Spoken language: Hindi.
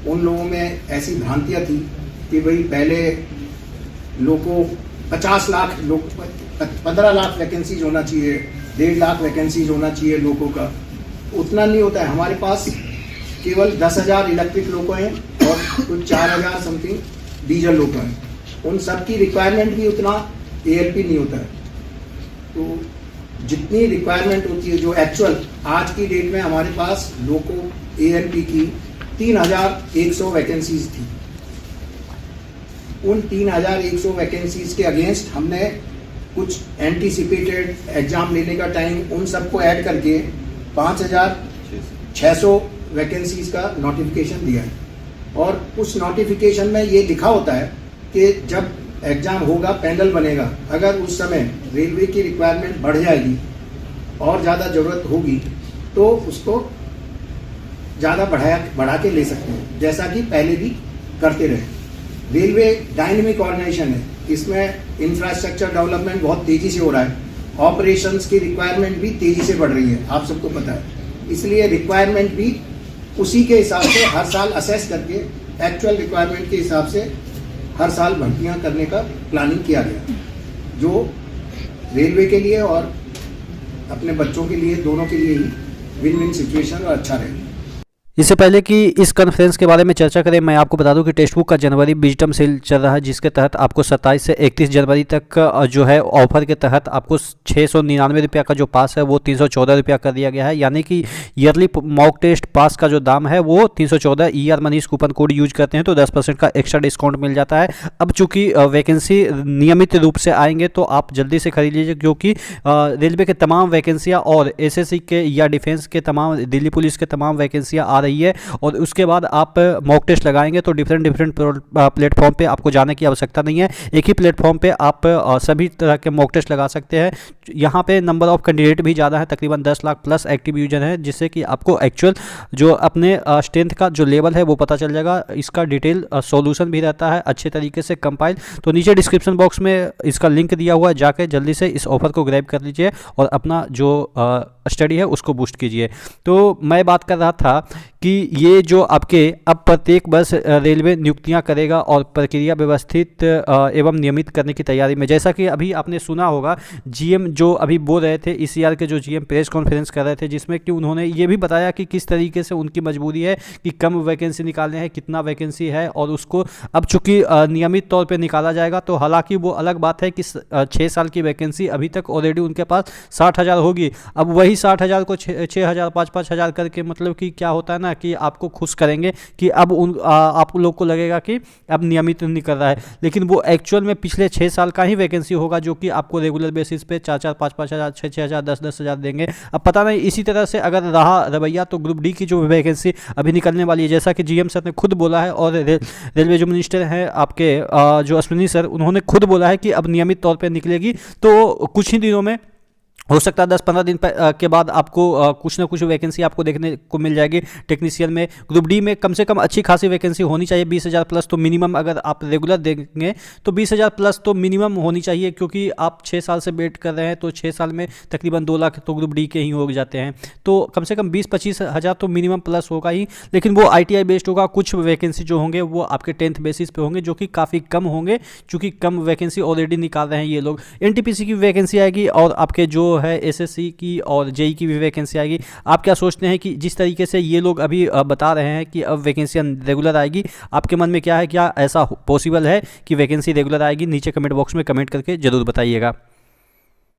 उन लोगों में ऐसी भ्रांतियाँ थी कि भाई पहले लोगों को 50 लाख लोग 15 लाख वैकेंसीज होना चाहिए, 1.5 लाख वैकेंसीज होना चाहिए लोगों का। उतना नहीं होता है। हमारे पास केवल 10,000 इलेक्ट्रिक लोको हैं और कुछ 4,000 समथिंग डीजल लोको हैं। उन सब की रिक्वायरमेंट भी उतना ALP नहीं होता है। तो जितनी रिक्वायरमेंट होती है, जो एक्चुअल आज की डेट में हमारे पास लोको ALP की 3,100 वैकेंसीज थी। उन 3,100 वैकेंसीज के अगेंस्ट हमने कुछ एंटीसिपेटेड एग्जाम लेने का टाइम उन सबको ऐड करके 5,600 वैकेंसीज का नोटिफिकेशन दिया है। और उस नोटिफिकेशन में ये लिखा होता है कि जब एग्जाम होगा, पैनल बनेगा, अगर उस समय रेलवे की रिक्वायरमेंट बढ़ जाएगी और ज़्यादा ज़रूरत होगी तो उसको ज़्यादा बढ़ा के ले सकते हैं, जैसा कि पहले भी करते रहे। रेलवे डायनेमिक ऑर्गेनाइजेशन है, इसमें इंफ्रास्ट्रक्चर डेवलपमेंट बहुत तेज़ी से हो रहा है, ऑपरेशंस की रिक्वायरमेंट भी तेज़ी से बढ़ रही है, आप सबको पता है। इसलिए रिक्वायरमेंट भी उसी के हिसाब से हर साल असेस करके एक्चुअल रिक्वायरमेंट के हिसाब से हर साल भर्तियां करने का प्लानिंग किया गया, जो रेलवे के लिए और अपने बच्चों के लिए, दोनों के लिए ही विन विन सिचुएशन और अच्छा रहेगा। इससे पहले कि इस कॉन्फ्रेंस के बारे में चर्चा करें, मैं आपको बता दूं कि टेक्स्ट बुक का जनवरी विजडम सेल चल रहा है, जिसके तहत आपको 27 से 31 जनवरी तक जो है ऑफर के तहत आपको 699 रुपया का जो पास है वो 314 रुपया कर दिया गया है। यानी कि ईयरली मॉक टेस्ट पास का जो दाम है वो 314। ER Manish coupon code use करते हैं तो 10% का एक्स्ट्रा डिस्काउंट मिल जाता है। अब चूंकि वैकेंसी नियमित रूप से आएंगे तो आप जल्दी से खरीद लीजिए, क्योंकि रेलवे के तमाम वैकेंसियाँ और SSC के या डिफेंस के तमाम, दिल्ली पुलिस के तमाम वैकेंसियाँ आ रही है। और उसके बाद आप मॉक टेस्ट लगाएंगे तो डिफरेंट प्लेटफॉर्म पे आपको जाने की आवश्यकता नहीं है। एक ही प्लेटफॉर्म पे आप सभी तरह के मॉक टेस्ट लगा सकते हैं। यहाँ पे नंबर ऑफ कैंडिडेट भी ज़्यादा है, तकरीबन 10 लाख प्लस एक्टिव यूजर है, जिससे कि आपको एक्चुअल जो अपने स्ट्रेंथ का जो लेवल है वो पता चल जाएगा। इसका डिटेल सॉल्यूशन भी रहता है अच्छे तरीके से कंपाइल। तो नीचे डिस्क्रिप्शन बॉक्स में इसका लिंक दिया हुआ है, जाके जल्दी से इस ऑफर को ग्रैब कर लीजिए और अपना जो स्टडी है उसको बूस्ट कीजिए। तो मैं बात कर रहा था कि ये जो आपके अब प्रत्येक वर्ष रेलवे नियुक्तियां करेगा और प्रक्रिया व्यवस्थित एवं नियमित करने की तैयारी में, जैसा कि अभी आपने सुना होगा GM जो अभी बोल रहे थे, ECR के जो GM प्रेस कॉन्फ्रेंस कर रहे थे, जिसमें कि उन्होंने ये भी बताया कि किस तरीके से उनकी मजबूरी है कि कम वैकेंसी निकालने हैं, कितना वैकेंसी है और उसको अब चूंकि नियमित तौर पर निकाला जाएगा। तो हालांकि वो अलग बात है कि 6 साल की वैकेंसी अभी तक ऑलरेडी उनके पास 60,000 होगी। अब वही 60,000 को 6,000 5-5 हज़ार करके, मतलब कि क्या होता है ना कि आपको खुश करेंगे कि अब आप लोग को लगेगा कि अब नियमित नहीं कर रहा है, लेकिन वो एक्चुअल में पिछले 6 साल का ही वैकेंसी होगा, जो कि आपको रेगुलर बेसिस पे 4-4 5-5 हज़ार 6-6 हज़ार 10-10 हज़ार देंगे। अब पता नहीं इसी तरह से अगर रहा रवैया तो ग्रुप डी की जो वैकेंसी अभी निकलने वाली है, जैसा कि GM सर ने खुद बोला है और रेलवे जो मिनिस्टर हैं आपके जो अश्विनी सर, उन्होंने खुद बोला है कि अब नियमित तौर पर निकलेगी। तो कुछ ही दिनों में हो सकता है 10-15 दिन के बाद आपको कुछ ना कुछ वैकेंसी आपको देखने को मिल जाएगी। टेक्नीशियन में ग्रुप डी में कम से कम अच्छी खासी वैकेंसी होनी चाहिए, 20,000 प्लस तो मिनिमम, अगर आप रेगुलर देंगे तो 20,000 प्लस तो मिनिमम होनी चाहिए, क्योंकि आप 6 साल से वेट कर रहे हैं तो 6 साल में तकरीबन 2 लाख तो ग्रुप डी के ही हो जाते हैं। तो कम से कम 20-25 हज़ार तो मिनिमम प्लस होगा ही, लेकिन वो ITI बेस्ड होगा। कुछ वैकेंसी जो होंगे वो आपके 10th बेसिस पे होंगे, जो कि काफ़ी कम होंगे, चूँकि कम वैकेंसी ऑलरेडी निकाल रहे हैं ये लोग। NTPC की वैकेंसी आएगी और आपके जो है SSC की और JEE की भी वैकेंसी आएगी। आप क्या सोचते हैं कि जिस तरीके से ये लोग अभी बता रहे हैं कि अब वैकेंसी रेगुलर आएगी, आपके मन में क्या है, क्या ऐसा पॉसिबल है कि वैकेंसी रेगुलर आएगी? नीचे कमेंट बॉक्स में कमेंट करके जरूर बताइएगा।